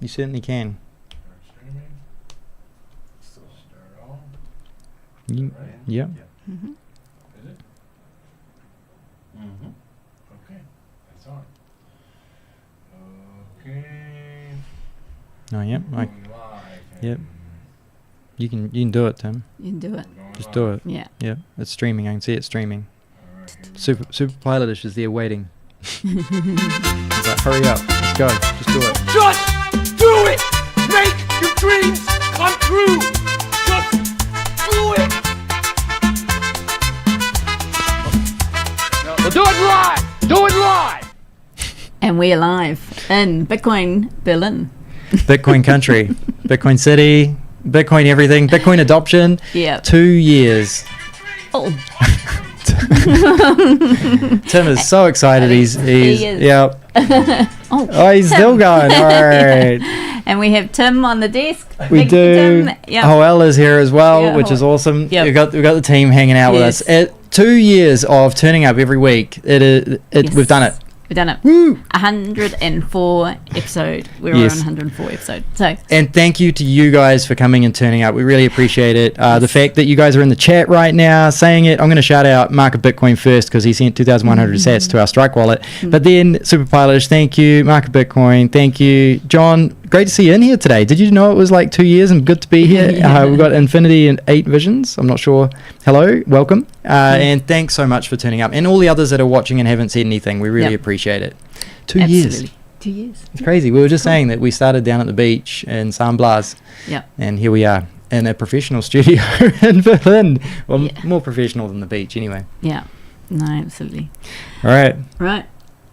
You certainly can. Yep. Mm-hmm. Is it? Mm-hmm. Okay, that's on. Okay. Oh, yep. Going live. Yep. You can do it, Tim. You can do it. Just do it. Yeah. Yep. It's streaming. I can see it streaming. Alright, Super Pilotish is there waiting. He's like, hurry up. Let's go. Just do it. Just do it! Make your dreams come true! Just do it! Well, do it live! Do it live! And we're live in Bitcoin Berlin. Bitcoin country. Bitcoin city. Bitcoin everything. Bitcoin adoption. Yeah. 2 years. Oh. Tim is so excited. He He's is. yep. Oh, He's still going. All right. And we have Tim on the desk. We Thank you, do. Tim. Yep. Hoel is here as well, Yeah, which is awesome. Yep. We've got the team hanging out Yes. with us. 2 years of turning up every week. Yes. We've done it. We've done it. Woo! 104 episode. We're Yes. on 104 episode. So And thank you to you guys for coming and turning up. We really appreciate it. The fact that you guys are in the chat right now saying it. I'm going to shout out Mark of Bitcoin first because he sent 2,100 sats to our Strike wallet. But then Super Pilotish, thank you. Mark of Bitcoin, thank you. John, great to see you in here today. Did you know it was like 2 years and good to be here? Yeah. We've got Infinity and 8 Visions. I'm not sure. Hello, welcome. And thanks so much for turning up. And all the others that are watching and haven't said anything, we really Yep. appreciate it. 2 years. absolutely. 2 years. It's crazy. We were just saying that we started down at the beach in San Blas, Yep. and here we are in a professional studio in Berlin. Well, Yeah. more professional than the beach, anyway. Yeah. No, absolutely. All right. Right.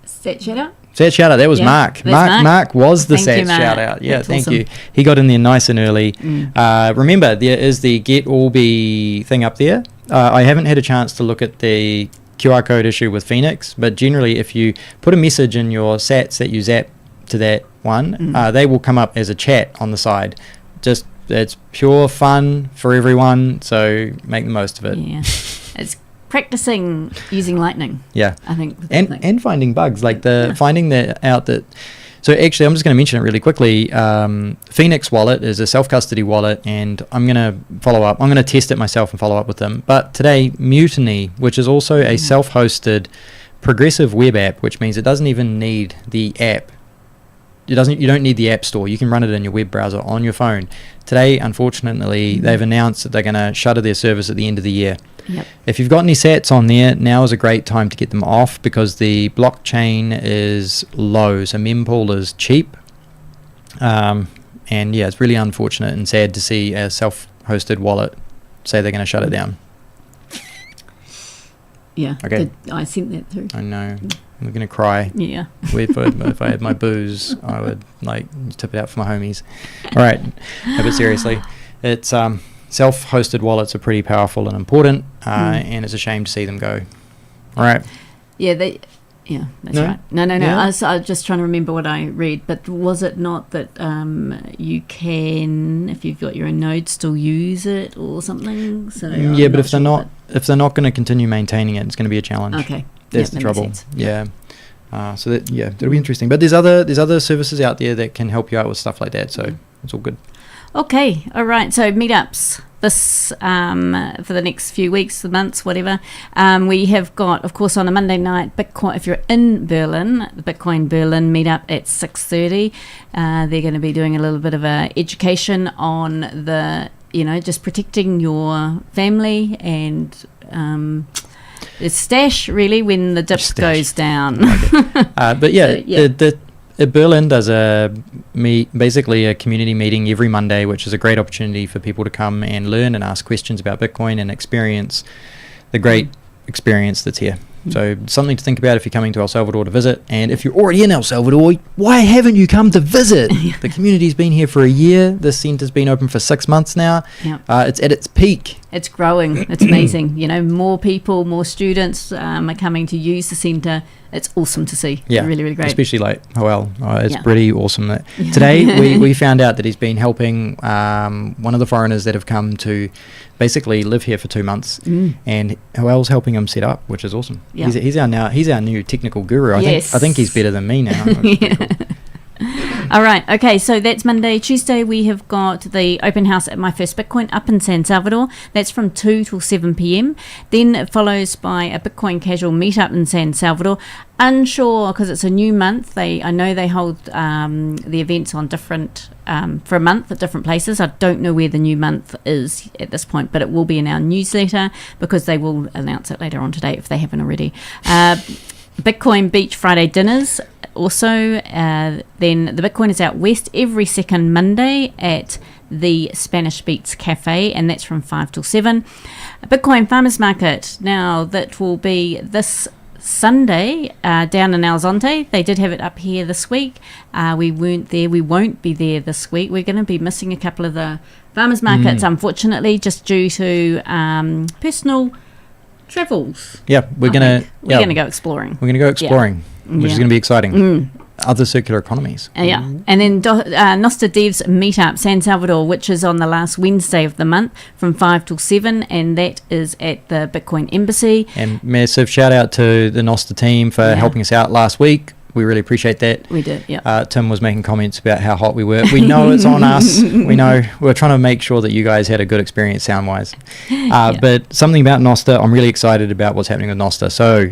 Set shout out. Sad shout out. That was Yeah, Mark. that's Mark. was the Thank sad you, Mark. shout out. Yeah, That's thank awesome. you. He got in there nice and early. Remember, there is the Get Alby thing up there. I haven't had a chance to look at the QR code issue with Phoenix, but generally, if you put a message in your sats that you zap to that one, they will come up as a chat on the side. Just it's pure fun for everyone, so make the most of it. Yeah. It's practicing using Lightning, Yeah. I think. the thing. And finding bugs, like Yeah. finding that out that. So actually, I'm just going to mention it really quickly. Phoenix Wallet is a self-custody wallet, and I'm going to follow up. I'm going to test it myself and follow up with them. But today, Mutiny, which is also a self-hosted progressive web app, which means it doesn't even need the app. You don't need the app store. You can run it in your web browser on your phone. Today, unfortunately, they've announced that they're going to shutter their service at the end of the year. Yep. If you've got any sats on there, now is a great time to get them off because the blockchain is low, so mempool is cheap. And yeah, it's really unfortunate and sad to see a self-hosted wallet say they're going to shut it down. Yeah. Okay. I sent that through. I know. I'm going to cry. Yeah. If I had my booze, I would tip it out for my homies. All right. No, but seriously, it's self-hosted wallets are pretty powerful and important, and it's a shame to see them go. All right. Yeah, that's No? right. No. Yeah? I was just trying to remember what I read, but was it not that you can, if you've got your own node, still use it or something? So Yeah, I'm but if they're sure, not going to continue maintaining it, it's going to be a challenge. okay, That's the that makes trouble. sense. Yeah. So that that'll be interesting. But there's other services out there that can help you out with stuff like that. So it's all good. Okay, all right. So meetups this for the next few weeks, months, whatever. We have got, of course, on a Monday night, Bitcoin. If you're in Berlin, the Bitcoin Berlin meetup at 6:30. They're going to be doing a little bit of a education on the, just protecting your family and the stash really when the dip Stash. goes down. But yeah, So, yeah. Berlin does basically a community meeting every Monday, which is a great opportunity for people to come and learn and ask questions about Bitcoin and experience the great experience that's here. So something to think about if you're coming to El Salvador to visit. And if you're already in El Salvador, why haven't you come to visit? The community's been here for a year. This centre's been open for 6 months now. Yeah. It's at its peak. It's growing. It's amazing. More people, more students are coming to use the centre. It's awesome to see. Yeah, Really, really great. Especially like Hoel. It's Yeah. pretty awesome. That today we found out that he's been helping one of the foreigners that have come to basically live here for 2 months, and Hoel's helping him set up, which is awesome. Yeah. He's our new technical guru. I Yes. think he's better than me now. Which is pretty cool. All right. Okay. So that's Monday. Tuesday, we have got the open house at My First Bitcoin up in San Salvador. That's from 2 till 7 p.m. Then it follows by a Bitcoin casual meetup in San Salvador. Unsure because it's a new month. I know they hold the events on different for a month at different places. I don't know where the new month is at this point, but it will be in our newsletter because they will announce it later on today if they haven't already. Bitcoin Beach Friday dinners. Also, then the Bitcoin is out west every second Monday at the Spanish Beats Cafe, and that's from 5 till 7. Bitcoin Farmers Market. Now, that will be this Sunday down in Alzonte. They did have it up here this week. We weren't there. We won't be there this week. We're going to be missing a couple of the farmers markets, unfortunately, just due to personal travels. Yeah, we're gonna go exploring. We're gonna go exploring, which is gonna be exciting. Other circular economies. Yeah, and then NOSTR Devs Meetup San Salvador, which is on the last Wednesday of the month from 5 till 7, and that is at the Bitcoin Embassy. And massive shout out to the NOSTR team for helping us out last week. We really appreciate that. We did, yeah. Tim was making comments about how hot we were. We know it's on us. We know. We're trying to make sure that you guys had a good experience sound-wise. But something about NOSTR, I'm really excited about what's happening with NOSTR. So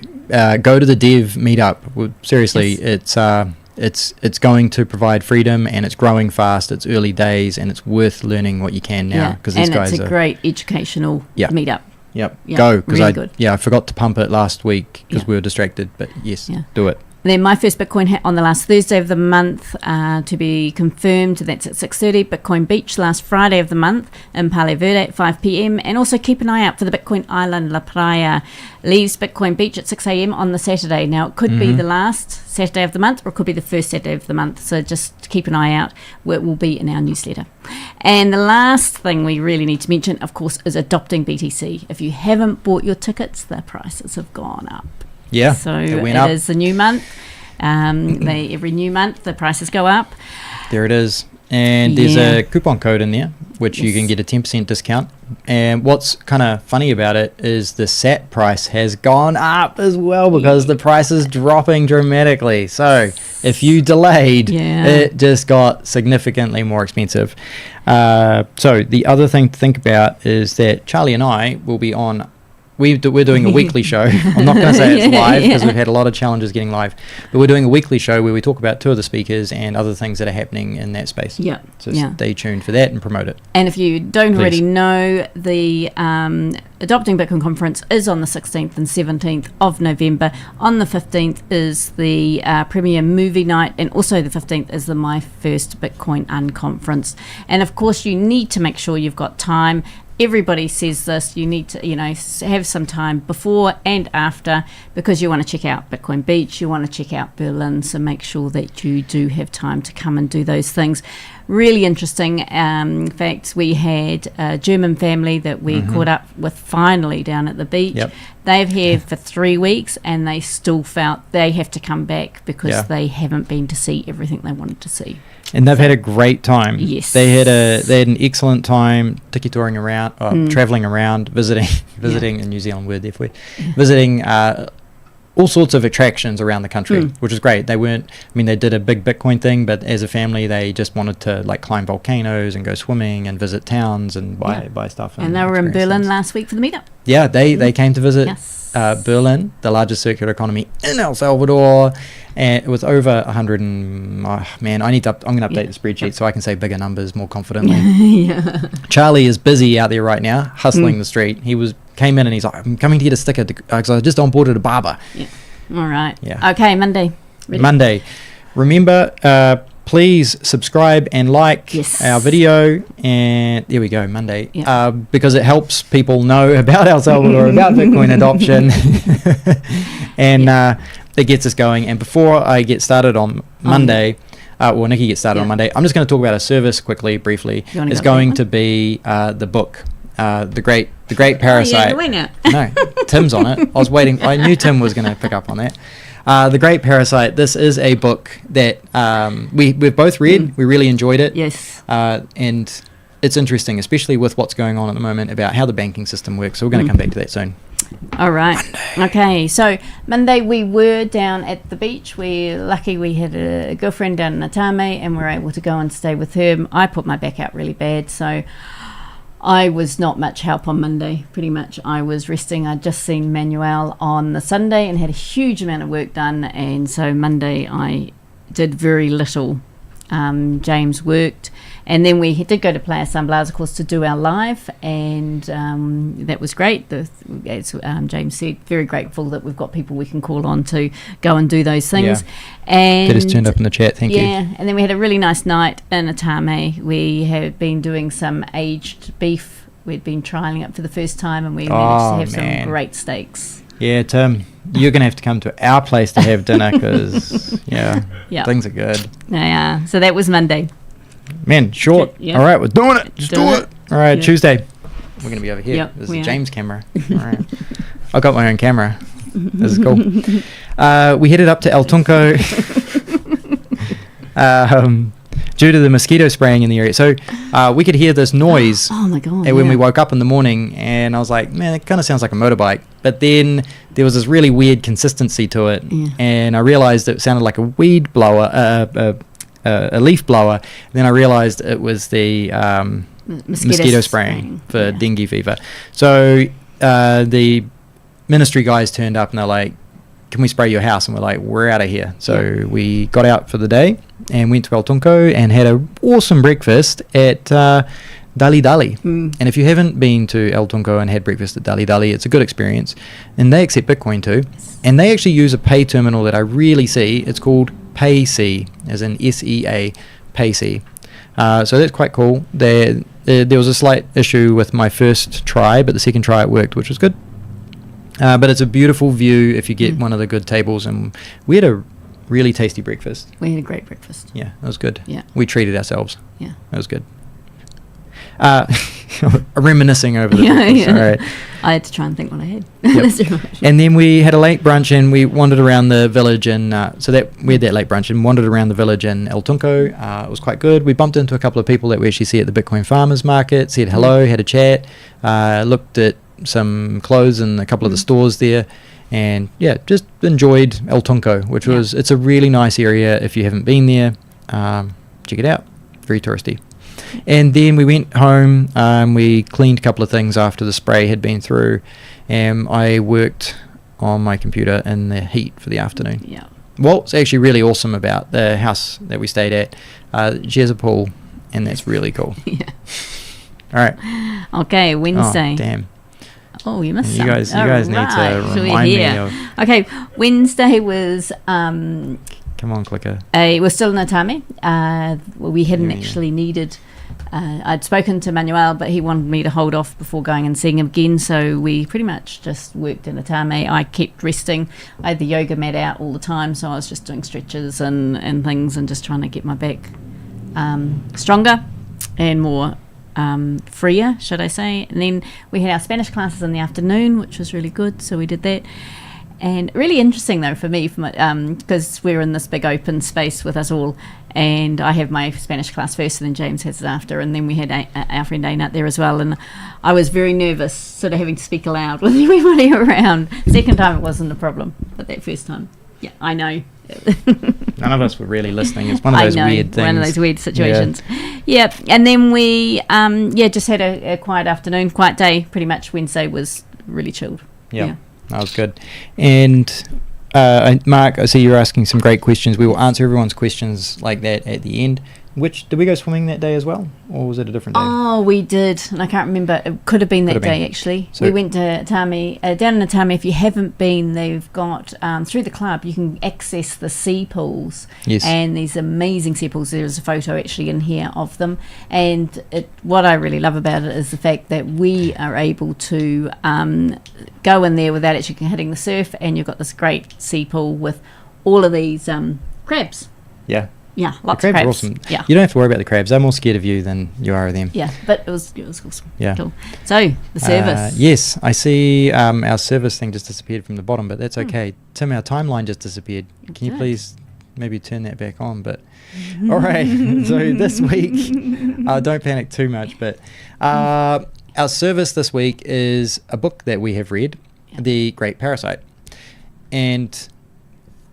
go to the Dev meetup. Seriously, it's going to provide freedom, and it's growing fast. It's early days, and it's worth learning what you can now. Because these guys it's a great educational meetup. Yep. Go, because really I forgot to pump it last week because we were distracted. But yes, do it. Then My First Bitcoin on the last Thursday of the month to be confirmed. That's at 6:30. Bitcoin Beach last Friday of the month in Pale Verde at 5 p.m. And also keep an eye out for the Bitcoin Island La Playa. Leaves Bitcoin Beach at 6 a.m. on the Saturday. Now, it could be the last Saturday of the month, or it could be the first Saturday of the month. So just keep an eye out. It will be in our newsletter. And the last thing we really need to mention, of course, is adopting BTC. If you haven't bought your tickets, the prices have gone up. Yeah, so it is the new month. Every new month the prices go up. There it is, and there's a coupon code in there which you can get a 10% discount. And what's kind of funny about it is the SAT price has gone up as well because the price is dropping dramatically. So if you delayed, it just got significantly more expensive. So the other thing to think about is that Charlie and I will be on. We're doing a weekly show. I'm not going to say it's live because we've had a lot of challenges getting live. But we're doing a weekly show where we talk about two of the speakers and other things that are happening in that space. Yeah. So stay tuned for that and promote it. And if you don't already know, the Adopting Bitcoin Conference is on the 16th and 17th of November. On the 15th is the premiere movie night, and also the 15th is the My First Bitcoin Unconference. And of course, you need to make sure you've got time. Everybody says this, you need to, have some time before and after because you want to check out Bitcoin Beach, you want to check out Berlin, so make sure that you do have time to come and do those things. Really interesting. In fact, we had a German family that we caught up with finally down at the beach. Yep. They've here for 3 weeks and they still felt they have to come back because they haven't been to see everything they wanted to see. And they've had a great time. Yes. They had an excellent time tiki-touring around, travelling around, visiting a New Zealand word there for you, visiting all sorts of attractions around the country, which is great. They did a big Bitcoin thing, but as a family, they just wanted to climb volcanoes and go swimming and visit towns and buy stuff. And they were in Berlin last week for the meetup. Yeah, they came to visit Berlin, the largest circular economy in El Salvador, and it was over 100 and I'm going to update the spreadsheet so I can say bigger numbers more confidently. Charlie is busy out there right now hustling the street. He came in and he's like, I'm coming to get a sticker because I just onboarded a barber. All right. Okay, Monday. Ready? Monday. Remember, please subscribe and like our video, and there we go, Monday, because it helps people know about El Salvador, about Bitcoin adoption, and it gets us going. And before I get started on Monday, Nikki gets started on Monday, I'm just going to talk about a service briefly. It's going to be the book, the Great Parasite. No, Tim's on it. I was waiting. I knew Tim was going to pick up on that. The Great Parasite. This is a book that we've both read. We really enjoyed it. Yes. And it's interesting, especially with what's going on at the moment about how the banking system works. So we're going to come back to that soon. All right. Okay. So Monday we were down at the beach. We're lucky we had a girlfriend down in Atame and we were able to go and stay with her. I put my back out really bad, so I was not much help on Monday. Pretty much I was resting. I'd just seen Manuel on the Sunday and had a huge amount of work done, and so Monday I did very little. James worked, and then we did go to Playa San Blas, of course, to do our live, and that was great. As James said, very grateful that we've got people we can call on to go and do those things. Yeah. And Get us turned up in the chat, thank you. Yeah, and then we had a really nice night in Atame. We have been doing some aged beef. We'd been trialling it for the first time, and we managed to have some great steaks. Yeah, Tim, you're going to have to come to our place to have dinner because, things are good. Yeah, so that was Monday. Man, short. Yeah. All right, we're doing it. Just do it. All right, Yeah. Tuesday. We're going to be over here. Yep, This we is are. James' camera. All right. I got my own camera. This is cool. We headed up to El Tunco due to the mosquito spraying in the area. So we could hear this noise Oh my god! when we woke up in the morning, and I was like, man, it kind of sounds like a motorbike. But then there was this really weird consistency to it, and I realized it sounded like a weed blower, a leaf blower. Then I realized it was the mosquito spraying for dengue fever. So the ministry guys turned up and they're like, can we spray your house? And we're like, we're out of here. So we got out for the day and went to El Tunco and had an awesome breakfast at Dali Dali. And if you haven't been to El Tunco and had breakfast at Dali Dali, it's a good experience. And they accept Bitcoin too. And they actually use a pay terminal that I really see. It's called PayC, as in SEA, PayC. So that's quite cool. There was a slight issue with my first try, but the second try it worked, which was good. But it's a beautiful view if you get one of the good tables, and we had a really tasty breakfast. We had a great breakfast. Yeah, it was good. Yeah. We treated ourselves. Yeah. It was good. Reminiscing over the breakfast. All right. I had to try and think what I had. Yep. That's right. And then we had a late brunch and we wandered around the village, and we had that late brunch and wandered around the village in El Tunco. It was quite good. We bumped into a couple of people that we actually see at the Bitcoin Farmers Market, said hello, had a chat, looked at some clothes in a couple of the stores there, and just enjoyed El Tunco, which was, it's a really nice area. If you haven't been there, check it out. Very touristy. And then we went home, we cleaned a couple of things after the spray had been through, and I worked on my computer in the heat for the afternoon. Yeah. What's actually really awesome about the house that we stayed at, she has a pool, and that's really cool. Yeah. All right. Okay, Wednesday. Oh, damn. Oh, you missed You some. guys need to So we're remind me here. of... Okay, Wednesday was Come on, clicker. we're still in Atame. We hadn't Yeah. actually needed. I'd spoken to Manuel, but he wanted me to hold off before going and seeing him again. So we pretty much just worked in Atame. I kept resting. I had the yoga mat out all the time, so I was just doing stretches and things, and just trying to get my back stronger and more freer, should I say. And then we had our Spanish classes in the afternoon, which was really good. So we did that. And really interesting though for me, because we're in this big open space with us all, and I have my Spanish class first, and then James has it after, and then we had our friend Ainat there as well, and I was very nervous, sort of having to speak aloud with everybody around. Second time it wasn't a problem, but that first time, I know. None of us were really listening. It's one of those weird things. One of those weird situations. Yeah, and then we just had a quiet afternoon, quiet day. Pretty much Wednesday was really chilled. Yeah. That was good. And Mark, I see you're asking some great questions. We will answer everyone's questions like that at the end. Did we go swimming that day as well, or was it a different day? Oh, we did, and I can't remember. It could have been that day actually. So we went to Atame, down in Atame. If you haven't been, they've got through the club you can access the sea pools. Yes. And these amazing sea pools. There's a photo actually in here of them, and what I really love about it is the fact that we are able to go in there without actually hitting the surf, and you've got this great sea pool with all of these crabs. Yeah. Yeah, lots The of crabs are crabs. awesome. Yeah. You don't have to worry about the crabs. They're more scared of you than you are of them. Yeah, but it was awesome. Yeah. Cool. So the service. Yes, I see our service thing just disappeared from the bottom, but that's okay. Tim, our timeline just disappeared. Can you please maybe turn that back on? But all right. So this week, don't panic too much, but our service this week is a book that we have read. the Great Parasite. And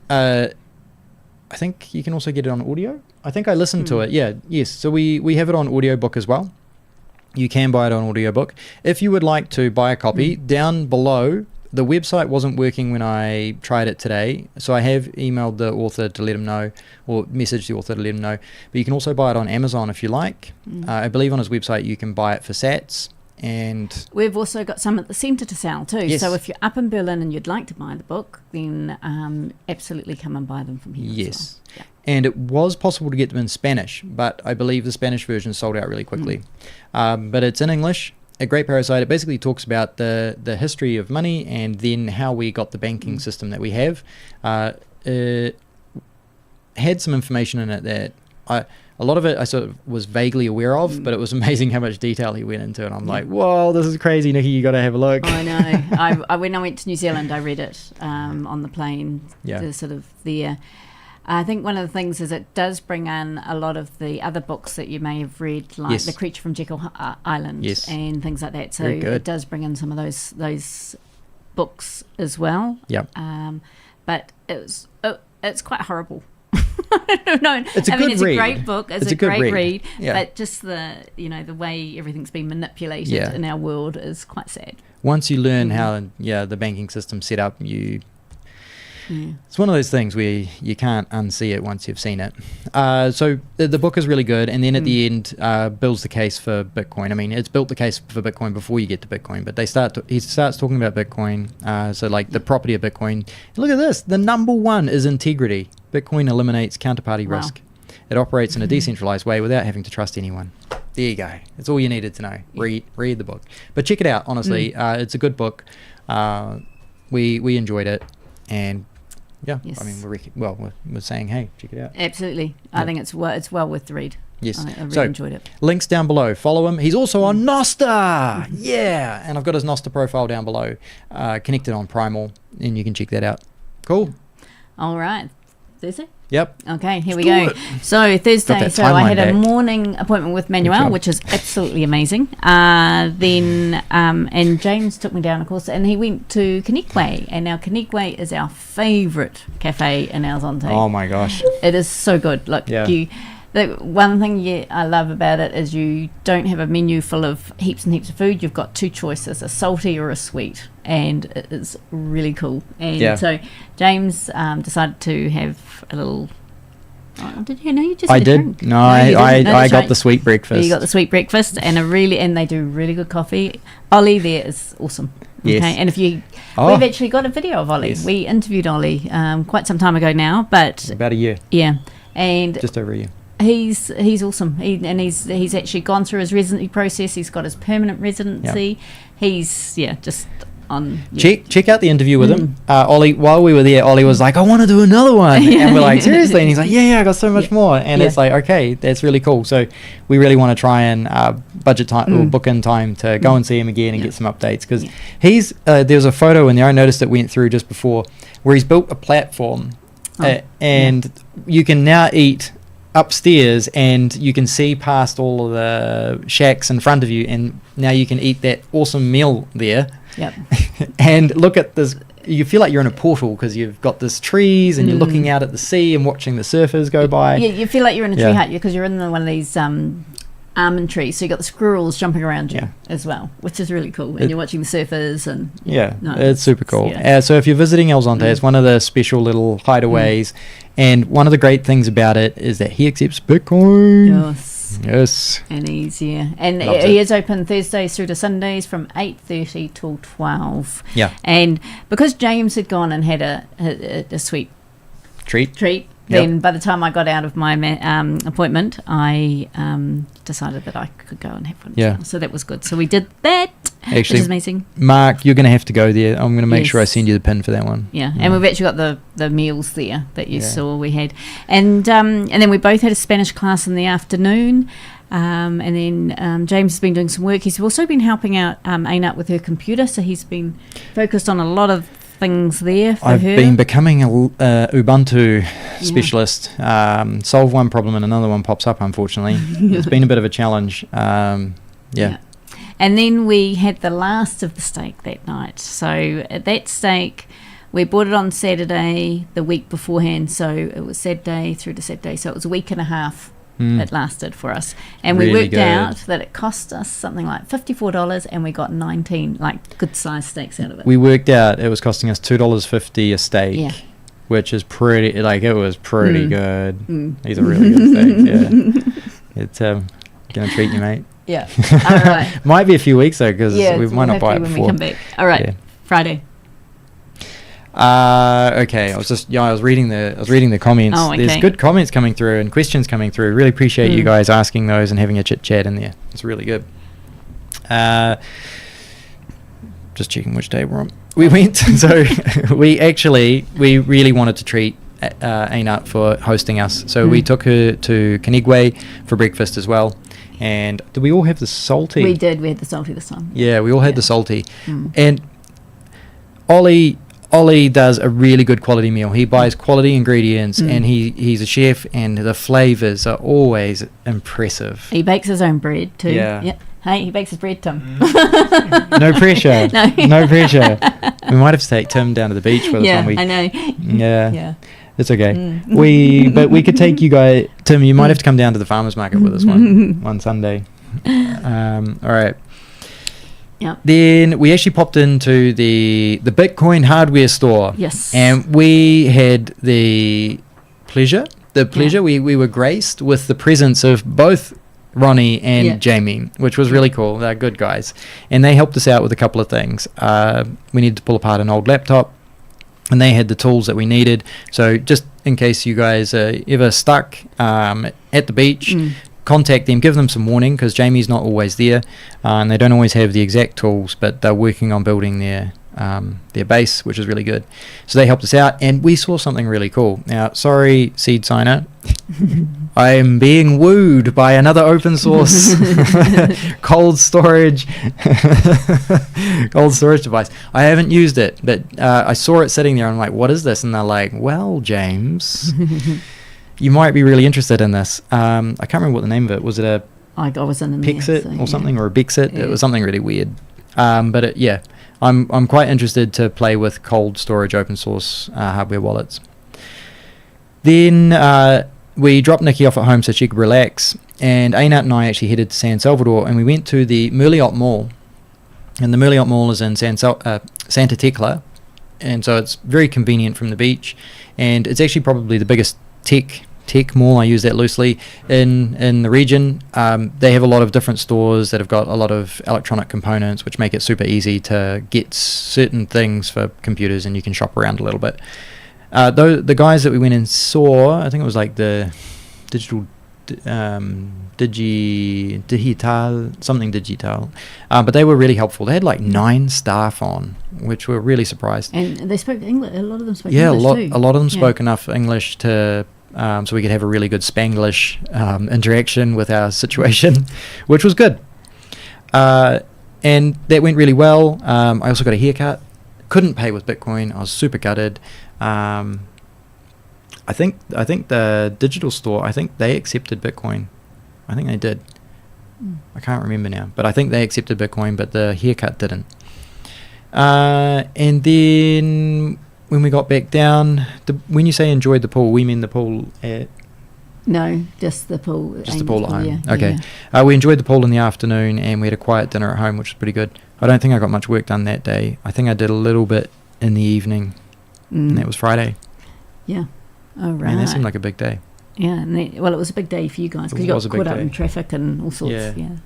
I think you can also get it on audio. I think I listened to it. Yeah, yes. So we have it on audiobook as well. You can buy it on audiobook. If you would like to buy a copy, down below, the website wasn't working when I tried it today, so I have emailed the author to let him know, or messaged the author to let him know. But you can also buy it on Amazon if you like. I believe on his website you can buy it for sats. And we've also got some at the centre to sell too. Yes. So if you're up in Berlin and you'd like to buy the book, then absolutely come and buy them from here. yes. As well. And it was possible to get them in Spanish, but I believe the Spanish version sold out really quickly. But it's in English. A Great Parasite, it basically talks about the history of money and then how we got the banking system that we have. It had some information in it that a lot of it I sort of was vaguely aware of, but it was amazing how much detail he went into. And I'm like, whoa, this is crazy, Nikki, you got to have a look. I know. When I went to New Zealand, I read it on the plane. Yeah. The sort of there. I think one of the things is it does bring in a lot of the other books that you may have read, like Yes. The Creature from Jekyll Island Yes. and things like that. So Very good. it does bring in some of those books as well. Yep. But it's quite horrible. No, It's a I mean, good it's read. a great book. It's a good great read. Yeah. But just the way everything's been manipulated Yeah. in our world is quite sad. Once you learn how the banking system's set up, it's one of those things where you can't unsee it once you've seen it. So the book is really good, and then at the end builds the case for Bitcoin. I mean, it's built the case for Bitcoin before you get to Bitcoin, but he starts talking about Bitcoin. So like the property of Bitcoin. Look at this. The number one is integrity. Bitcoin eliminates counterparty Wow. risk. It operates in a decentralized way without having to trust anyone. There you go. That's all you needed to know. Read the book. But check it out, honestly. It's a good book. We enjoyed it. And yeah, Yes. I mean, we're saying, hey, check it out. Absolutely. I think it's well worth the read. Yes. I really So, enjoyed it. links down below. Follow him. He's also on NOSTR. Yeah. And I've got his NOSTR profile down below, connected on Primal, and you can check that out. Cool. All right. Thursday? Yep. Okay, here we do go. it. So Thursday, that so I timeline had a back. morning appointment with Manuel, job. which is absolutely amazing. Then and James took me down, of course, and he went to Canique, and now Canique is our favourite cafe in Alzonte. Oh my gosh. It is so good. Look, Yeah. the one thing I love about it is you don't have a menu full of heaps and heaps of food. You've got two choices, a salty or a sweet, and it is really cool. And so James decided to have a little... Oh, did you know you just I had a did. drink? No, you didn't. I That's got right. the sweet breakfast. You got the sweet breakfast and they do really good coffee. Ollie there is awesome. Yes. Okay, and if you, Oh. we've actually got a video of Ollie. Yes. We interviewed Ollie quite some time ago now, but About a year. yeah, and Just over a year. he's awesome. He's actually gone through his residency process. He's got his permanent residency. He's just on. Check out the interview with him. Ollie, while we were there, Ollie was like, I want to do another one. And we're like, seriously? And he's like, yeah, I got so much more. And it's like, okay, that's really cool. So we really want to try and budget time or book in time to go and see him again and get some updates. Because he's, there's a photo in there, I noticed it went through just before, where he's built a platform and you can now eat upstairs and you can see past all of the shacks in front of you, and now you can eat that awesome meal there. Yep. And look at this, you feel like you're in a portal because you've got this trees and you're looking out at the sea and watching the surfers go by. Yeah, you feel like you're in a tree Yeah. hut because you're in one of these almond trees, so you got the squirrels jumping around you Yeah. as well, which is really cool. And you're watching the surfers and no, It's super cool. yeah. So if you're visiting Alzonte, it's one of the special little hideaways, and one of the great things about it is that he accepts Bitcoin. Yes. And he's and Loves he it. is open Thursdays through to Sundays from 8:30 till 12. Yeah. And because James had gone and had a sweet Treat. treat, Yep. then by the time I got out of my appointment, I decided that I could go and have one. as Yeah. well. So that was good. So we did that, Actually, which is amazing. Mark, you're going to have to go there. I'm going to make sure I Yes. send you the pin for that one. Yeah, and we've actually got the meals there that you Yeah. saw we had, and then we both had a Spanish class in the afternoon, and then James has been doing some work. He's also been helping out Ainut with her computer, so he's been focused on a lot of things there for I've her. been becoming a Ubuntu specialist. Solve one problem and another one pops up, unfortunately. It's been a bit of a challenge. Yeah. And then we had the last of the steak that night. So at that steak, we bought it on Saturday the week beforehand. So it was Saturday through to Saturday. So it was a week and a half it lasted for us. And we Really worked good. out that it cost us something like $54 and we got 19 like good sized steaks out of it. We worked out it was costing us $2.50 a steak. Yeah. Which is pretty, like, it was pretty good. Mm. These are really good steaks, yeah. It's gonna treat you, mate. Yeah. All right. Might be a few weeks though, because Yeah, we so might we'll not have buy to it when before. we come back. All right. Yeah. Friday. Okay, I was reading the comments. Oh, There's okay. good comments coming through and questions coming through. Really appreciate you guys asking those and having a chit chat in there. It's really good. Just checking which day we're on. We went, so we really wanted to treat Ainut for hosting us. So we took her to Canigway for breakfast as well. And did we all have the salty? We did. We had the salty this time. Yeah, we all had the salty. Mm. And Ollie does a really good quality meal. He buys quality ingredients and he's a chef, and the flavors are always impressive. He bakes his own bread too. Yeah. Hey, he bakes his bread, Tim. No pressure. No. No pressure. We might have to take Tim down to the beach for this Yeah, one week. I know. Yeah. Yeah. It's okay. Mm. But we could take you guys. Tim, you might have to come down to the farmers market with us one Sunday. All right. Yep. Then we actually popped into the Bitcoin hardware store. Yes. And we had the pleasure. We were graced with the presence of both Ronnie and Jamie, which was really cool. They're good guys. And they helped us out with a couple of things. We needed to pull apart an old laptop, and they had the tools that we needed. So just in case you guys are ever stuck at the beach, contact them, give them some warning, because Jamie's not always there, and they don't always have the exact tools, but they're working on building their base, which is really good. So they helped us out, and we saw something really cool. Now, sorry, Seed Signer, I am being wooed by another open source cold storage device. I haven't used it, but I saw it sitting there, and I'm like, what is this? And they're like, well, James, you might be really interested in this. I can't remember what the name of it was. It a I was in Pixit or something, or a Bixit? Yeah. It was something really weird. But I'm quite interested to play with cold storage open source hardware wallets. Then we dropped Nikki off at home so she could relax, and Ainut and I actually headed to San Salvador, and we went to the Merliot Mall. And the Merliot Mall is in Santa Tecla, and so it's very convenient from the beach, and it's actually probably the biggest tech mall, I use that loosely, in the region. They have a lot of different stores that have got a lot of electronic components, which make it super easy to get certain things for computers, and you can shop around a little bit. Though the guys that we went and saw, I think it was like the digital digital, but they were really helpful. They had like 9 staff on, which we're really surprised. And they spoke English. A lot of them spoke Yeah, English too. a lot of them spoke enough English to so we could have a really good Spanglish interaction with our situation, which was good. And that went really well. I also got a haircut. Couldn't pay with Bitcoin. I was super gutted. I think the digital store, I think they accepted Bitcoin. I think they did. I can't remember now, but I think they accepted Bitcoin, but the haircut didn't. And then when we got back down, when you say enjoyed the pool, we mean the pool at... No, just the pool. Just the pool at home. Yeah, Okay. yeah. We enjoyed the pool in the afternoon, and we had a quiet dinner at home, which was pretty good. I don't think I got much work done that day. I think I did a little bit in the evening, and that was Friday. Yeah. All right. Man, that seemed like a big day. Yeah, and it was a big day for you guys because you was got a big caught up day. in traffic and all sorts. Yeah. Yeah.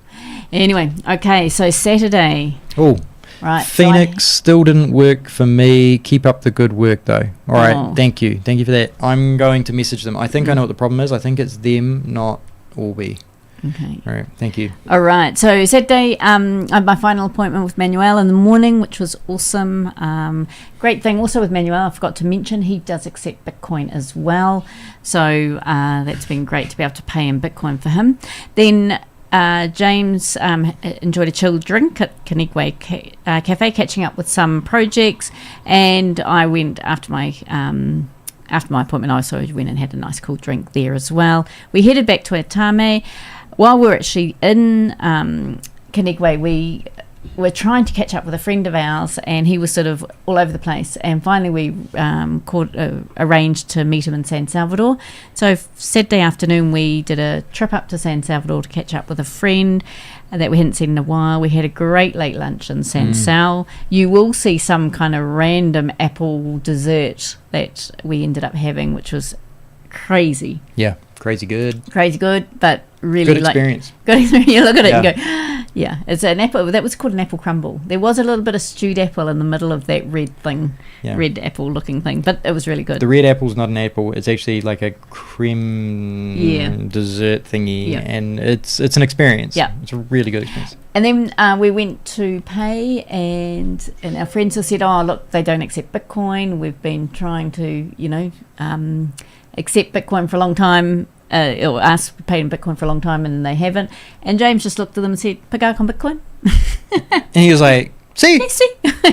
Anyway, okay, so Saturday, Oh, right? Phoenix still didn't work for me. Keep up the good work, though. All right, Oh. thank you for that. I'm going to message them. I think I know what the problem is. I think it's them, not Alby. Okay. All right, thank you. All right. So Saturday, I had my final appointment with Manuel in the morning, which was awesome. Great thing also with Manuel, I forgot to mention, he does accept Bitcoin as well. So that's been great to be able to pay in Bitcoin for him. Then James enjoyed a chilled drink at Canigway Cafe, catching up with some projects. And I went after my appointment, I also went and had a nice cool drink there as well. We headed back to Atame. While we were actually in Canigway, we were trying to catch up with a friend of ours, and he was sort of all over the place. And finally, we arranged to meet him in San Salvador. So Saturday afternoon, we did a trip up to San Salvador to catch up with a friend that we hadn't seen in a while. We had a great late lunch in San Sal. You will see some kind of random apple dessert that we ended up having, which was crazy. Yeah, crazy good. Crazy good, but really Good experience. Good experience. You look at it Yeah. and go, yeah, it's an apple. That was called an apple crumble. There was a little bit of stewed apple in the middle of that red thing, Yeah. red apple looking thing, but it was really good. The red apple's not an apple. It's actually like a creme dessert thingy, Yeah. and it's an experience. Yeah. It's a really good experience. And then we went to pay, and our friends have said, oh, look, they don't accept Bitcoin. We've been trying to, accept Bitcoin for a long time, or ask to pay in Bitcoin for a long time, and they haven't. And James just looked at them and said, Pagak on Bitcoin? And he was like, see? Yes, see?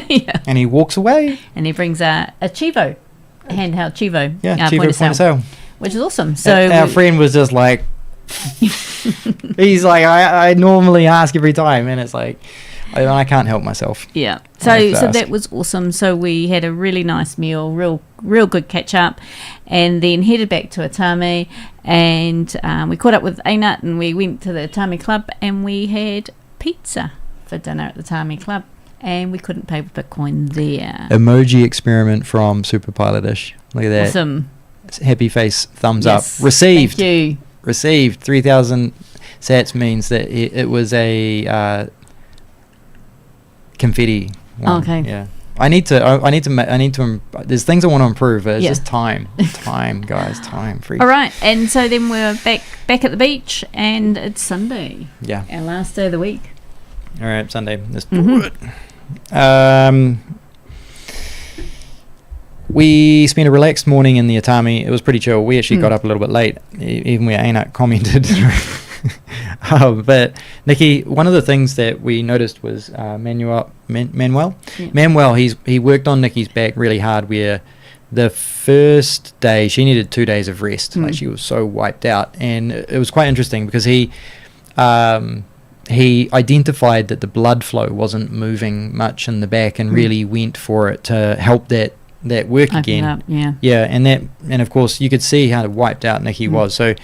Yeah. And he walks away. And he brings a Chivo, a handheld Chivo, Yeah, point of sale, sale. which is awesome. So Our friend was just like, he's like, I normally ask every time, and it's like, I can't help myself. yeah, I so have to ask. that was awesome. So we had a really nice meal, real good catch up, and then headed back to Atami, and we caught up with Ainut, and we went to the Atami Club, and we had pizza for dinner at the Atami Club, and we couldn't pay with Bitcoin there. Emoji experiment from Super Pilotish. Look at that. Awesome. Happy face, thumbs Yes. up. Received. Thank you. Received. 3,000 sats means that it was a confetti one. Okay. Yeah. I need to. There's things I want to improve. But it's just time, guys, time. Free. All right, and so then we're back at the beach, and it's Sunday, Yeah. our last day of the week. All right. Sunday. Let's do Mhm. it. We spent a relaxed morning in the Atami. It was pretty chill. We actually got up a little bit late, even where Ainut commented. But Nikki, one of the things that we noticed was Manuel. Yeah. Manuel, he worked on Nikki's back really hard. Where the first day she needed 2 days of rest, like she was so wiped out, and it was quite interesting because he identified that the blood flow wasn't moving much in the back, and really went for it to help that work Open again. up, yeah. Yeah, and of course you could see how wiped out Nikki was. So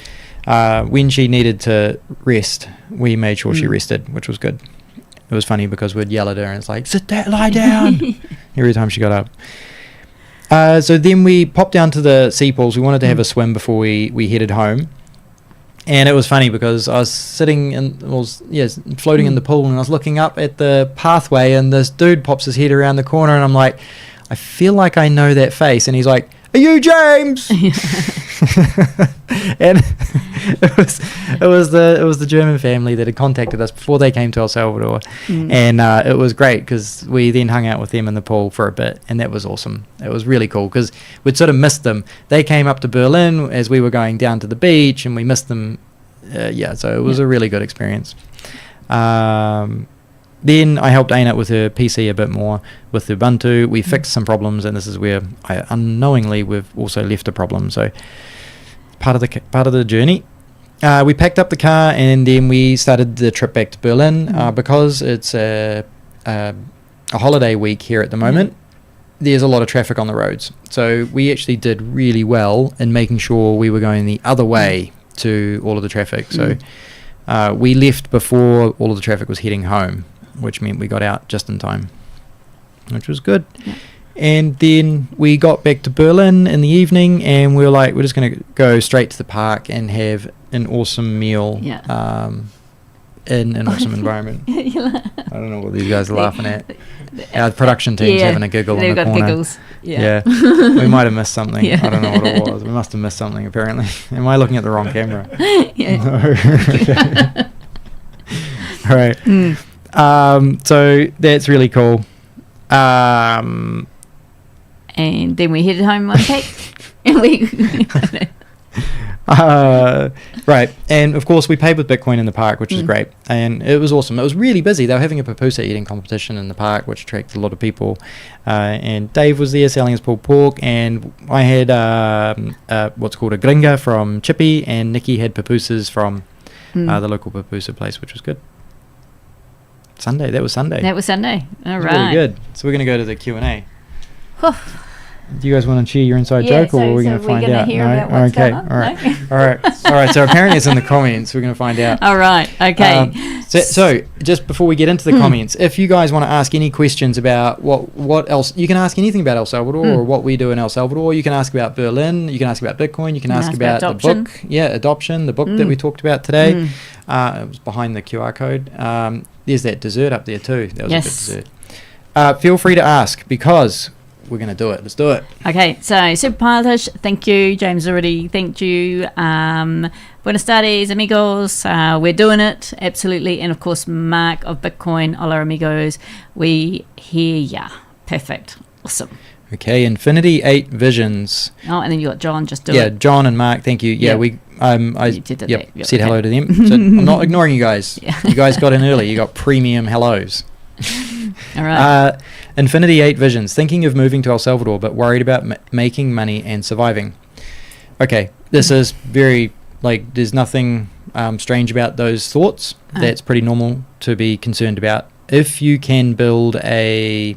when she needed to rest, we made sure she rested, which was good. It was funny because we'd yell at her and it's like, sit down, lie down, every time she got up. So then we popped down to the sea pools. We wanted to have a swim before we headed home. And it was funny because I was sitting floating in the pool, and I was looking up at the pathway, and this dude pops his head around the corner, and I'm like, I feel like I know that face. And he's like, are you James? And it was the German family that had contacted us before they came to El Salvador, and it was great because we then hung out with them in the pool for a bit, and that was awesome. It was really cool because we'd sort of missed them. They came up to Berlin as we were going down to the beach, and we missed them. So it was a really good experience. Then I helped Ainut with her PC a bit more with Ubuntu. We fixed some problems, and this is where unknowingly we've also left a problem. So part of the journey. We packed up the car, and then we started the trip back to Berlin because it's a holiday week here at the moment. There's a lot of traffic on the roads, so we actually did really well in making sure we were going the other way to all of the traffic. So we left before all of the traffic was heading home, which meant we got out just in time, which was good. And then we got back to Berlin in the evening, and we were like, we're just going to go straight to the park and have an awesome meal in an awesome environment. I don't know what these guys are laughing at. Our production team's having a giggle in the corner. Giggles. Yeah. We might have missed something. I don't know what it was. We must have missed something, apparently. Am I looking at the wrong camera? No. All right. So that's really cool. And then we headed home one pack, and we right, and of course we paid with Bitcoin in the park, which is great, and it was awesome. It was really busy. They were having a pupusa eating competition in the park, which attracted a lot of people, and Dave was there selling his pulled pork, and I had what's called a gringa from Chippy, and Nikki had pupusas from the local pupusa place, which was good. Sunday. That was Sunday. That was Sunday. All It was right. really good. So we're going to go to the Q&A. Whew. Do you guys want to share your inside Yeah, joke, or so- are we so going to we're find gonna out? hear about what's okay. going on? All right. No? All right. All right. So apparently it's in the comments. We're going to find out. All right. Okay. So just before we get into the comments, if you guys want to ask any questions about what else, you can ask anything about El Salvador or what we do in El Salvador. You can ask about Berlin. You can ask about Bitcoin. You can ask about the adoption. book. Yeah, adoption, the book that we talked about today. It was behind the QR code. There's that dessert up there too. That was Yes. a good dessert. Feel free to ask because we're going to do it. Let's do it. Okay, so Super Pilotish, thank you. James already thanked you. Buenas tardes, amigos. We're doing it, absolutely. And of course, Mark of Bitcoin, hola amigos. We hear ya. Perfect. Awesome. Okay, Infinity 8 Visions. Oh, and then you got John, just do Yeah, it. John and Mark, thank you. Yeah, Yep. we I You did that, yep, said hello okay. to them. So I'm not ignoring you guys. Yeah. You guys got in early. You got premium hellos. All right. Infinity 8 Visions. Thinking of moving to El Salvador, but worried about making money and surviving. Okay, this is very, there's nothing strange about those thoughts. That's pretty normal to be concerned about. If you can build a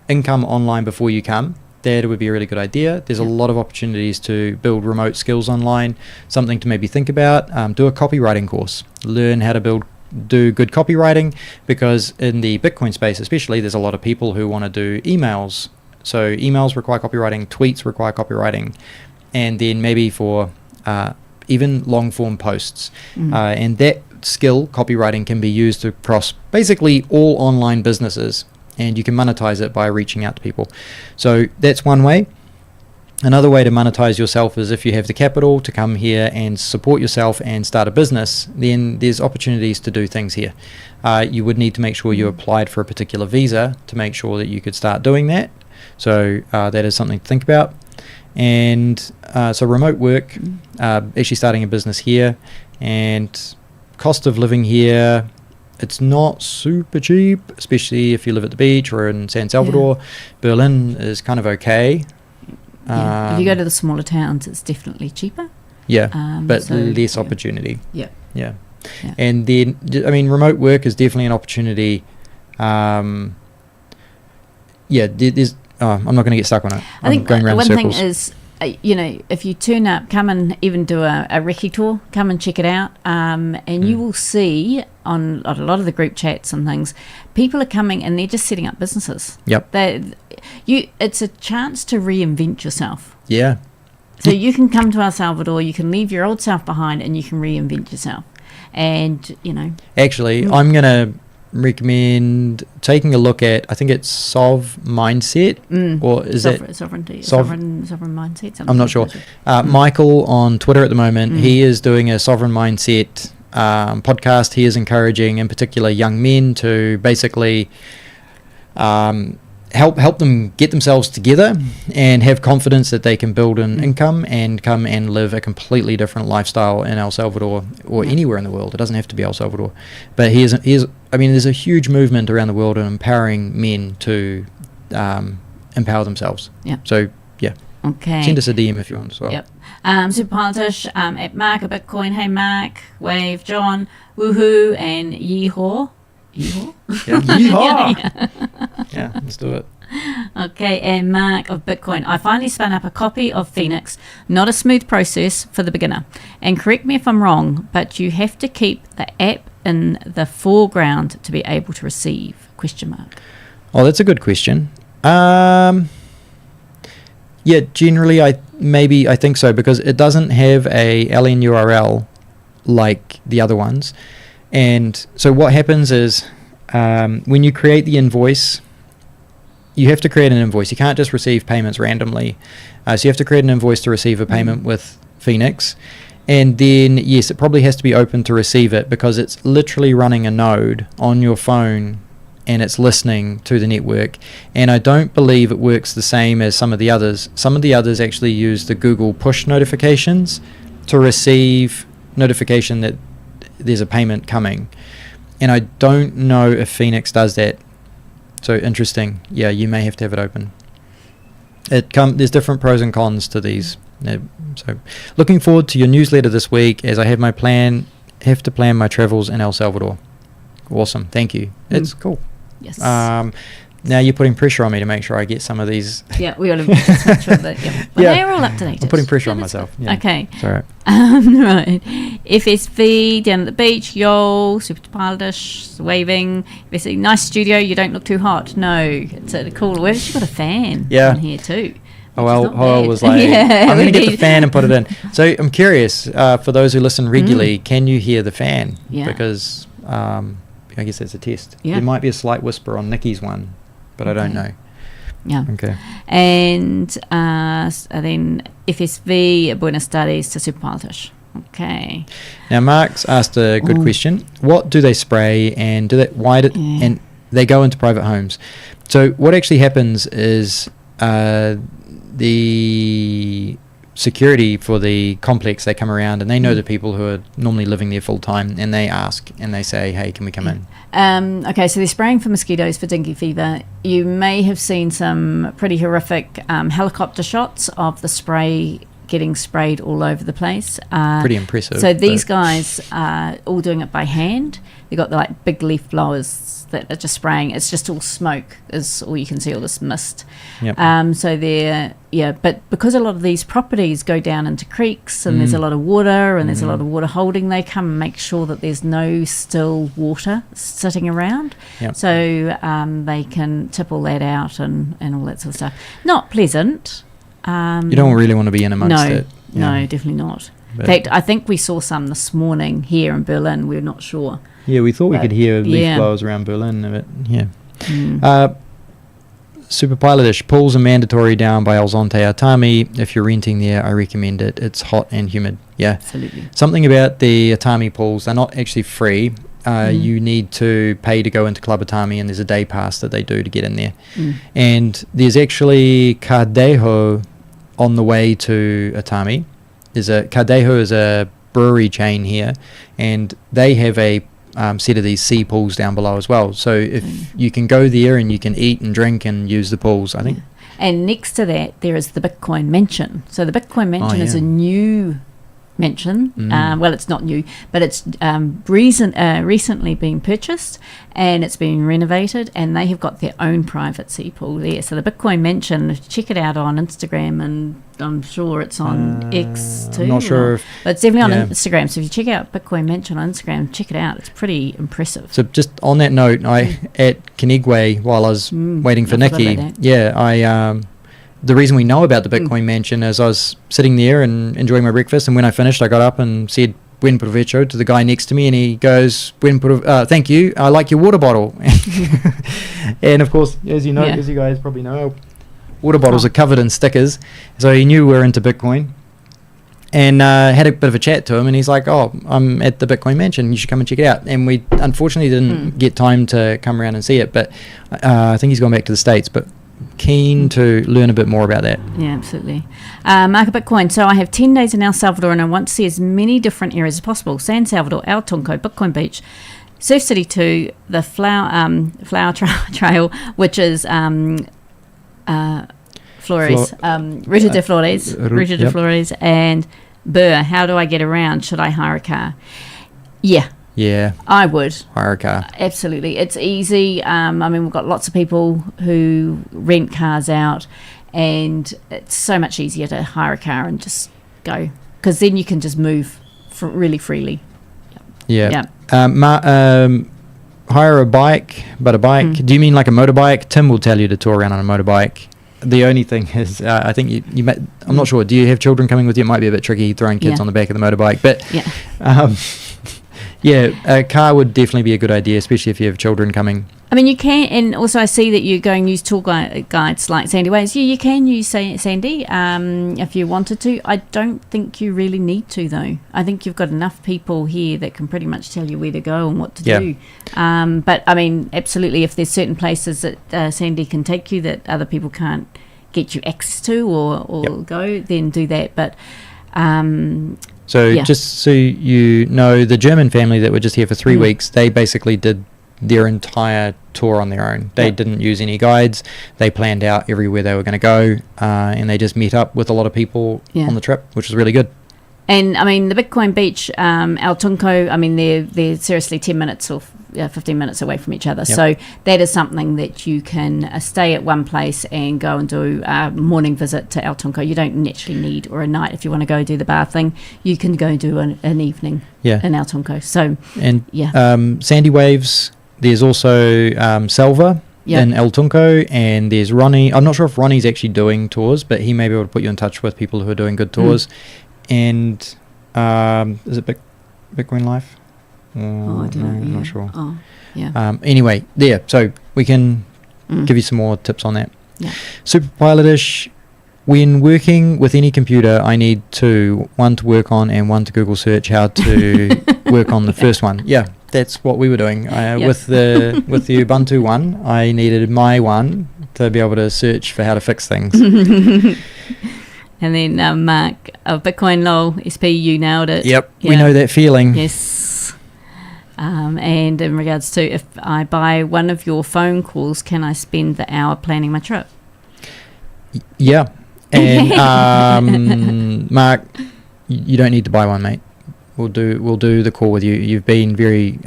income online before you come, that would be a really good idea. There's a lot of opportunities to build remote skills online. Something to maybe think about. Do a copywriting course. Learn how to do good copywriting, because in the Bitcoin space especially, there's a lot of people who want to do emails. So emails require copywriting, tweets require copywriting, and then maybe for even long form posts. And that skill, copywriting, can be used across basically all online businesses, and you can monetize it by reaching out to people. So that's one way. Another way to monetize yourself is if you have the capital to come here and support yourself and start a business, then there's opportunities to do things here. You would need to make sure you applied for a particular visa to make sure that you could start doing that. So that is something to think about. And so remote work, actually starting a business here, and cost of living here, it's not super cheap, especially if you live at the beach or in San Salvador. Berlin is kind of okay. Yeah. If you go to the smaller towns, it's definitely cheaper. Yeah, but so, less yeah. opportunity. Yeah. Yeah. Yeah. And then, remote work is definitely an opportunity. There's. I'm not going to get stuck on it. I think going around one in thing circles. is, if you turn up, come and even do a recce tour, come and check it out, and you will see on a lot of the group chats and things, people are coming and they're just setting up businesses. Yep. It's a chance to reinvent yourself. Yeah. So you can come to El Salvador, you can leave your old self behind, and you can reinvent yourself. And Actually, I'm going to recommend taking a look at, I think it's Sov Mindset, or is it sovereignty, Sov- sovereign mindset? Something I'm not sure. Michael on Twitter at the moment, he is doing a sovereign mindset podcast. He is encouraging, in particular, young men to basically help them get themselves together and have confidence that they can build an income and come and live a completely different lifestyle in El Salvador or anywhere in the world. It doesn't have to be El Salvador. But there's a huge movement around the world of empowering men to empower themselves. Yeah. So, yeah. Okay. Send us a DM if you want as well. Yep. Super Politish, at Mark of Bitcoin. Hey, Mark. Wave, John. Woohoo. And Yeehaw. Yeehaw? Yeah. Yeehaw! Yeah, let's do it. Okay, and Mark of Bitcoin. I finally spun up a copy of Phoenix. Not a smooth process for the beginner. And correct me if I'm wrong, but you have to keep the app in the foreground to be able to receive? ? Oh, that's a good question. Yeah, generally I think so, because it doesn't have a LN URL like the other ones. And so what happens is when you create the invoice, you have to create an invoice. You can't just receive payments randomly. So you have to create an invoice to receive a payment with Phoenix. And then, yes, it probably has to be open to receive it, because it's literally running a node on your phone and it's listening to the network. And I don't believe it works the same as some of the others. Some of the others actually use the Google push notifications to receive notification that there's a payment coming. And I don't know if Phoenix does that. So interesting. Yeah, you may have to have it open. There's different pros and cons to these. So looking forward to your newsletter this week, as I have to plan my travels in El Salvador. Awesome. Thank you. It's cool. Yes. Now you're putting pressure on me to make sure I get some of these. Yeah, we got to make sure that. Yeah. But Yeah. they're all up to date. I'm putting pressure on that's myself. good. Yeah. Okay. It's all right. Right. FSV down at the beach. Yo, super childish, waving. FSV, nice studio. You don't look too hot. No, it's a cool. We've actually got a fan Yeah. in here too. Oh, which is well, not Hoel bad. was like, Yeah, I'm going we to get the need- fan and put it in. So I'm curious, for those who listen regularly, can you hear the fan? Yeah. Because I guess that's a test. Yeah. There might be a slight whisper on Nikki's one, but I don't know. Yeah. Okay. And then FSV, Buenos Tardes to Super Childish. Okay. Now, Mark's asked a good Ooh. question. What do they spray, and and they go into private homes? So what actually happens is the security for the complex, they come around and they know the people who are normally living there full time, and they ask and they say, hey, can we come in? Okay, so they're spraying for mosquitoes for dengue fever. You may have seen some pretty horrific helicopter shots of the spray getting sprayed all over the place. Pretty impressive. So these but- guys are all doing it by hand. They've got the like big leaf blowers that are just spraying. It's just all smoke is all you can see, all this mist. Yep. So they're, but because a lot of these properties go down into creeks and there's a lot of water and there's a lot of water holding, they come and make sure that there's no still water sitting around. Yep. So they can tip all that out and all that sort of stuff. Not pleasant. You don't really want to be in amongst it. No, Yeah. definitely not. But- In fact, I think we saw some this morning here in Berlin. We're not sure. Yeah, we thought we But, could hear leaf yeah. blowers around Berlin, but yeah. Mm. Super pilotish. Pools are mandatory down by Alzonte Atami. If you're renting there, I recommend it. It's hot and humid. Yeah. Absolutely. Something about the Atami pools, they're not actually free. You need to pay to go into Club Atami, and there's a day pass that they do to get in there. And there's actually Cardejo on the way to Atami. Cardejo is a brewery chain here, and they have a set of these sea pools down below as well. So if you can go there and you can eat and drink and use the pools, I think. And next to that, there is the Bitcoin Mansion. So the Bitcoin Mansion is yeah. a new mansion. Well, it's not new, but it's recently been purchased and it's been renovated, and they have got their own private sea pool there. So the Bitcoin Mansion, check it out on Instagram, and I'm sure it's on X too. I'm not sure if- but it's definitely yeah. on Instagram. So if you check out Bitcoin Mansion on Instagram, check it out. It's pretty impressive. So just on that note, at Kenigwe, while I was waiting for I forgot Nikki, about that. yeah, the reason we know about the Bitcoin Mansion is I was sitting there and enjoying my breakfast, and when I finished, I got up and said "Buen provecho" to the guy next to me, and he goes, "Thank you. I like your water bottle." And of course, as you know, Yeah. as you guys probably know, water bottles are covered in stickers, so he knew we were into Bitcoin. And had a bit of a chat to him, and he's like, "Oh, I'm at the Bitcoin Mansion. You should come and check it out." And we unfortunately didn't get time to come around and see it, but I think he's gone back to the States. But keen to learn a bit more about that. Yeah, absolutely. Market Bitcoin. So I have 10 days in El Salvador, and I want to see as many different areas as possible. San Salvador, El Tunco, Bitcoin Beach, Surf City 2, the Flower Trail, which is Flores, Ruta de Flores, Ruta de yep. Flores, and Burr. How do I get around? Should I hire a car? Yeah, I would. Hire a car. Absolutely. It's easy. I mean, we've got lots of people who rent cars out, and it's so much easier to hire a car and just go, because then you can just move really freely. Yeah. Yeah. Hire a bike, but a bike. Do you mean like a motorbike? Tim will tell you to tour around on a motorbike. The only thing is, I think you I'm not sure. Do you have children coming with you? It might be a bit tricky throwing kids Yeah. on the back of the motorbike, but Yeah. yeah, a car would definitely be a good idea, especially if you have children coming. I mean, you can, and also I see that you're going to use tour guides like Sandy Ways. Yeah, you can use Sandy if you wanted to. I don't think you really need to, though. I think you've got enough people here that can pretty much tell you where to go and what to do. But, I mean, absolutely, if there's certain places that Sandy can take you that other people can't get you access to or go, then do that. But... So just so you know, the German family that were just here for 3 weeks, they basically did their entire tour on their own. They didn't use any guides. They planned out everywhere they were going to go, and they just met up with a lot of people on the trip, which was really good. And I mean, the Bitcoin Beach, El Tunco, I mean, they're seriously 10 minutes or 15 minutes away from each other. Yep. So that is something that you can stay at one place and go and do a morning visit to El Tunco. You don't naturally need, or a night if you want to go do the bar thing. You can go do an evening in El Tunco. So, And yeah. Sandy Waves, there's also Salva in El Tunco, and there's Ronnie. I'm not sure if Ronnie's actually doing tours, but he may be able to put you in touch with people who are doing good tours. And is it Bitcoin Life? I don't know. I'm Yeah. not sure. Oh, yeah. Anyway, there. So we can give you some more tips on that. Yeah. Super Pilotish. When working with any computer, I need one to work on and one to Google search how to work on the first one. Yeah, that's what we were doing. With the Ubuntu one, I needed my one to be able to search for how to fix things. And then Mark of Bitcoin LOL SP, you nailed it. Yep, Yeah. we know that feeling. Yes. And in regards to, if I buy one of your phone calls, can I spend the hour planning my trip? Yeah, and Mark, you don't need to buy one, mate. We'll do the call with you. You've been very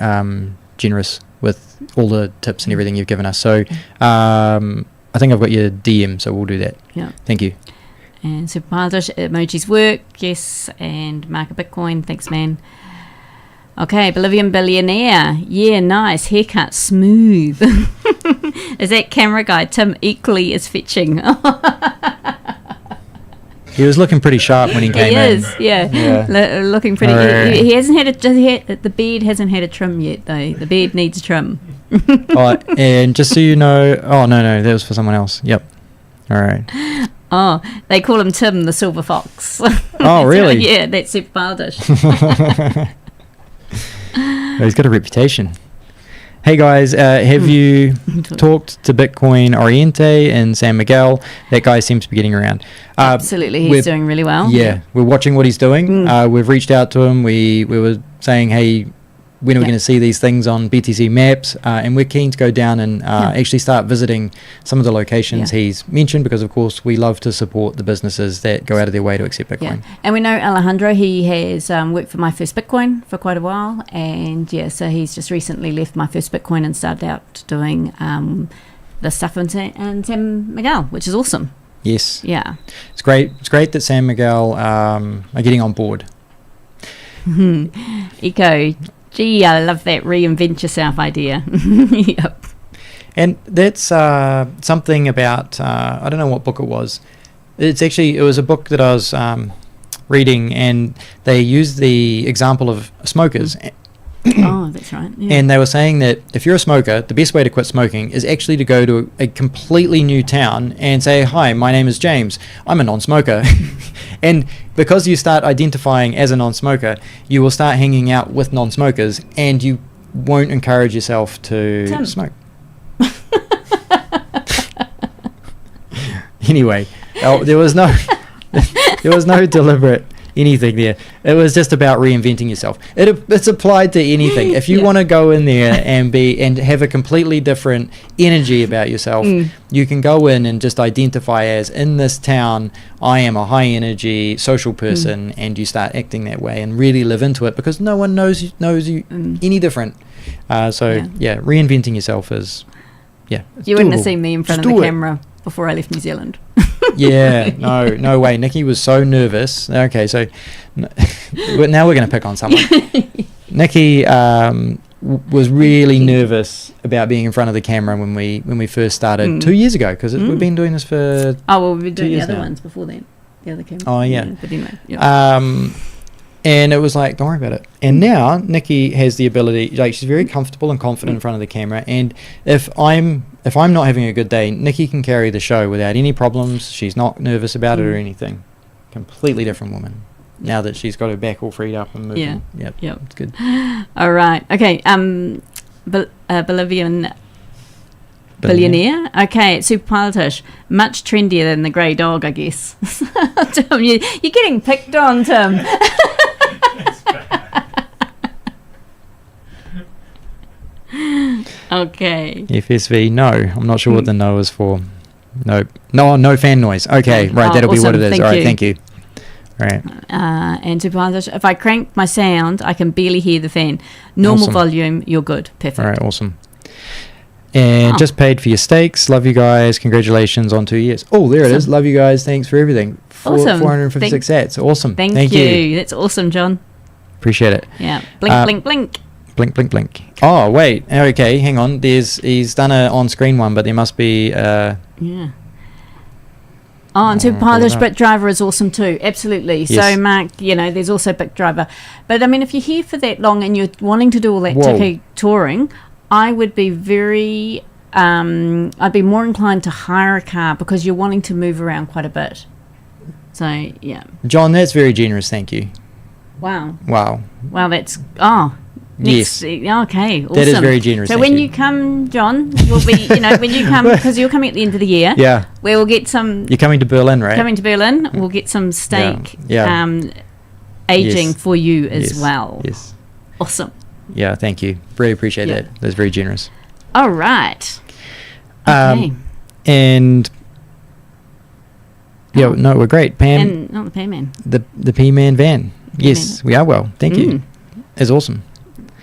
generous with all the tips and everything you've given us. So I think I've got your DM, so we'll do that. Yeah. Thank you. And Super Pilotish, emojis work, yes. And Mark of Bitcoin, thanks, man. Okay, Bolivian Billionaire. Yeah, nice. Haircut, smooth. Is that camera guy, Tim, equally as fetching? He was looking pretty sharp when he came He in. is, yeah. Looking pretty. Alright. He hasn't had the beard hasn't had a trim yet, though. The beard needs a trim. Oh, and just so you know, no, that was for someone else. Yep. All right. Oh, they call him Tim, the Silver Fox. Oh, really? Yeah, that's Super Pilotish. Oh, he's got a reputation. Hey guys, have you talked to Bitcoin Oriente and San Miguel? That guy seems to be getting around. Absolutely, he's doing really well. Yeah, we're watching what he's doing. We've reached out to him. We were saying, hey, when are we going to see these things on BTC maps? And we're keen to go down and actually start visiting some of the locations he's mentioned, because of course we love to support the businesses that go out of their way to accept Bitcoin. Yeah. And we know Alejandro, he has worked for My First Bitcoin for quite a while, and so he's just recently left My First Bitcoin and started out doing the stuff in San Miguel, which is awesome. Yes. Yeah. It's great. It's great that San Miguel are getting on board. Eco. Gee, I love that reinvent yourself idea. Yep. And that's something about, I don't know what book it was. It was a book that I was reading, and they used the example of smokers. Oh, that's right. Yeah. And they were saying that if you're a smoker, the best way to quit smoking is actually to go to a completely new town and say, hi, my name is James. I'm a non-smoker. And because you start identifying as a non-smoker, you will start hanging out with non-smokers, and you won't encourage yourself to smoke. Anyway, there was no deliberate anything there. It was just about reinventing yourself. It's applied to anything. If you want to go in there and have a completely different energy about yourself, you can go in and just identify as, in this town, I am a high energy social person, and you start acting that way and really live into it, because no one knows you any different. Reinventing yourself is you wouldn't have doable. seen me in front Just of do the it. camera before I left New Zealand. Yeah, no way. Nikki was so nervous. Okay, so now we're going to pick on someone. Nikki was really nervous about being in front of the camera when we first started 2 years ago, because we've been doing this for we've been doing the other ones before then. The other camera. Oh, yeah. But anyway, and it was like, don't worry about it. And now Nikki has the ability, like, she's very comfortable and confident in front of the camera. And if I'm not having a good day, Nikki can carry the show without any problems. She's not nervous about it or anything. Completely different woman now that she's got her back all freed up and moving. Yep. It's good. all right. Okay. Bolivian Billionaire. Okay, Super Pilotish. Much trendier than the grey dog, I guess. Tim, you're getting picked on, Tim. Okay. FSV, no. I'm not sure what the no is for. No fan noise. Okay, right, that'll be what awesome. it is. Thank All right, you. thank you. Right. And supervisor, if I crank my sound, I can barely hear the fan. Normal Awesome. volume, you're good. Perfect. All right. Awesome. And Oh. just paid for your steaks. Love you guys. Congratulations on 2 years. Oh, there it is. Awesome. Love you guys. Thanks for everything. Awesome. 456 sats. Awesome. Thank you. That's awesome, John. Appreciate it. Yeah. Blink, blink, blink. Blink, blink, blink. Oh, wait. Okay, hang on. He's done a on-screen one, but there must be... Yeah. Oh, and Superpilots that. Bit Driver is awesome too. Absolutely. Yes. So, Mark, there's also Bit Driver. But, I mean, if you're here for that long and you're wanting to do all that Whoa. ticket touring, I would be very... I'd be more inclined to hire a car because you're wanting to move around quite a bit. So, yeah. John, that's very generous. Thank you. Wow. Wow. Well, that's... Oh. Yes. Okay, awesome. That is very generous, So thank when you. you come, John, you'll be, when you come, because you're coming at the end of the year, Yeah. we will get some, You're coming to Berlin, right? coming to Berlin, we'll get some steak Yeah. aging Yes. for you as Yes. well. Yes. Awesome. Yeah, thank you. Really appreciate Yeah. that. That's very generous. All right. Okay. And... Yeah, Oh. no, we're great. Pam, And not the payman. the P-Man van. Yes, we are well. Thank you. It's awesome.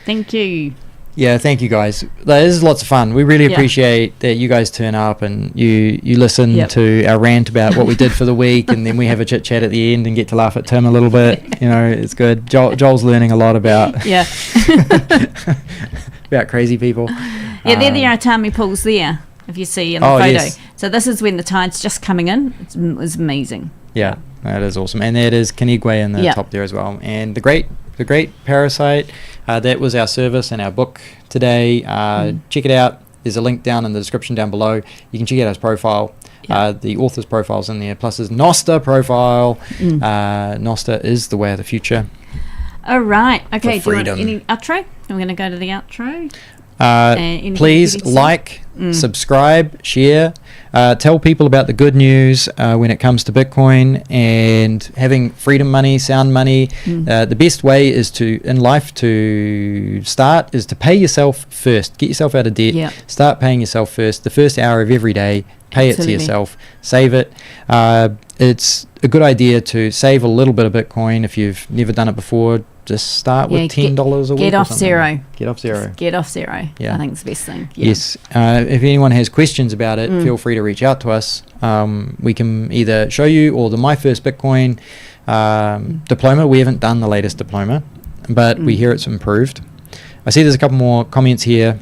Thank you. Yeah, thank you guys. This is lots of fun. We really Yeah. appreciate that you guys turn up and you listen Yep. to our rant about what we did for the week, and then we have a chit chat at the end and get to laugh at Tim a little bit. It's good. Joel's learning a lot about Yeah. about crazy people. Yeah, they're the Aratami pools there, if you see in the Oh, photo. yes. So this is when the tide's just coming in. It was amazing. Yeah, that is awesome. And that is Kanigwe in the Yeah. top there as well. And the Great Parasite, that was our service and our book today. Check it out. There's a link down in the description down below. You can check out his profile. Yeah. The author's profile's in there, plus his NOSTR profile. NOSTR is the way of the future. All right. Okay. For Do you freedom. want any outro? I'm going to go to the outro. Please anything? like, subscribe, share, tell people about the good news when it comes to Bitcoin and having freedom money, sound money. The best way is in life to start is to pay yourself first. Get yourself out of debt. Yeah. Start paying yourself first. The first hour of every day, pay Absolutely. it to yourself. Save it. It's a good idea to save a little bit of Bitcoin if you've never done it before. Just start with $10 a week. Get or off something. zero. Get off zero. Get off zero. Yeah. I think it's the best thing. Yeah. Yes. If anyone has questions about it, feel free to reach out to us. We can either show you or the My First Bitcoin diploma. We haven't done the latest diploma, but we hear it's improved. I see there's a couple more comments here.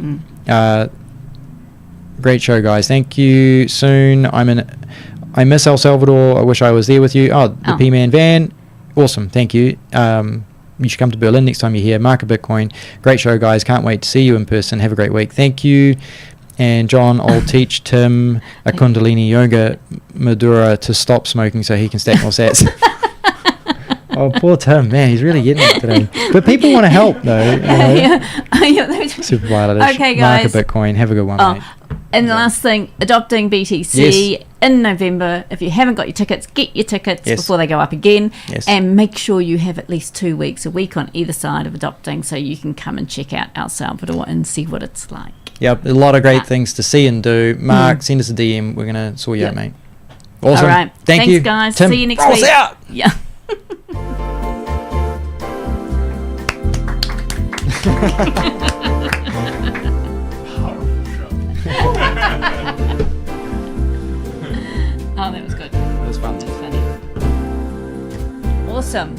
Great show, guys. Thank you. Soon. I miss El Salvador. I wish I was there with you. Oh, the P-Man van. Awesome. Thank you. You should come to Berlin next time you're here. Mark a Bitcoin. Great show, guys. Can't wait to see you in person. Have a great week. Thank you. And John, I'll teach Tim a Kundalini Yoga Madura to stop smoking so he can stack more sats. Oh, poor Tim. Man, he's really getting it today. But people want to help, though. Super Violet. Okay, Mark a guys. Bitcoin. Have a good one, mate. And the last thing, adopting BTC in November. If you haven't got your tickets, get your tickets before they go up again. Yes. And make sure you have at least 2 weeks, a week on either side of adopting, so you can come and check out El Salvador and see what it's like. Yep, a lot of great things to see and do. Mark, send us a DM. We're going to sort you out, mate. Awesome. All right. Thank Thanks, you. guys. Tim, See you next roll us week. out. Yeah. Powerful show. Oh, that was good. It was fun. That was funny. Awesome.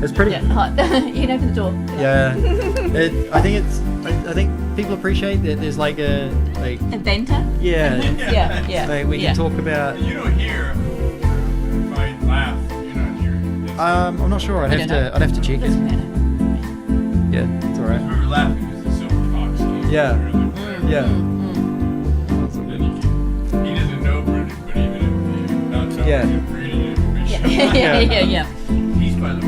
It's pretty. Yeah, hot. You can open the door. Yeah. I think people appreciate that there's like a Adventure? yeah. Yeah. Like we can talk about. You don't hear if I laugh. You're not hearing. It's I'm not sure. I'd have to check it. Doesn't matter. Yeah, it's alright. we were laughing because the silver fox. Yeah. Yeah. Then he doesn't know British, but even if not knowing Yeah. him, reading it, Yeah. he's by the